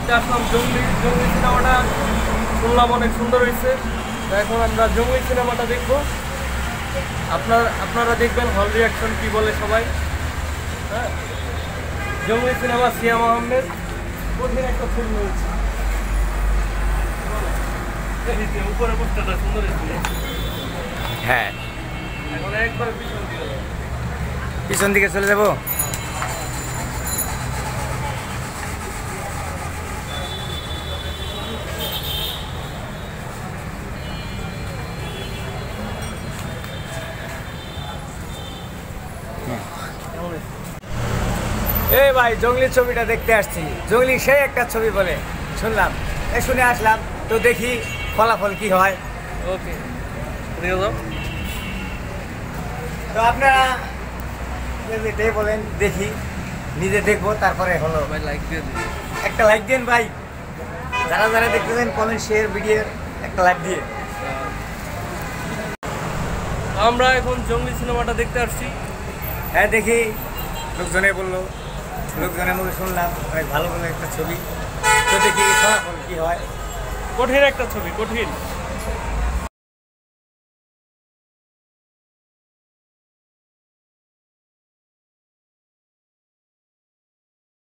দেখতে আসলাম জঙ্গলি সিনেমাটা, শুনলাম অনেক সুন্দর হয়েছে। এখন আমরা জঙ্গলি সিনেমাটা দেখব, আপনারা দেখবেন হল রিয়াকশন কি বলে সবাই। হ্যাঁ, জঙ্গলি সিনেমা, সিয়াম আহমেদ কঠিন একটা ফিল্ম হয়েছে। উপরে পোস্টারটা সুন্দর হয়েছিল। হ্যাঁ, এখন একবার পিছন দিকে চলে যাব। এই ভাই, জঙ্গলি ছবিটা দেখতে আসছি। জঙ্গলি সেই একটা ছবি বলে শুনলাম, শুনে আসলাম, তো দেখি ফলাফল কি হয়। ওকে, দেখে যাও। তো আপনারা যেটাই বলেন দেখি, নিজে দেখবো, তারপরে হলো। ভাই লাইক দিয়ে দিন, একটা লাইক দিন ভাই, যারা যারা দেখতেছেন কমেন্ট শেয়ার ভিডিও একটা লাইক দিয়ে। আমরা এখন জঙ্গলি সিনেমাটা দেখতে আসছি। হ্যাঁ, দেখি, লোকজনে বললো, লোকজনের মুখে শুনলাম অনেক ভালো ভালো একটা ছবি, তো দেখি ফলাফল কি হয়। কঠিন একটা ছবি, কঠিন।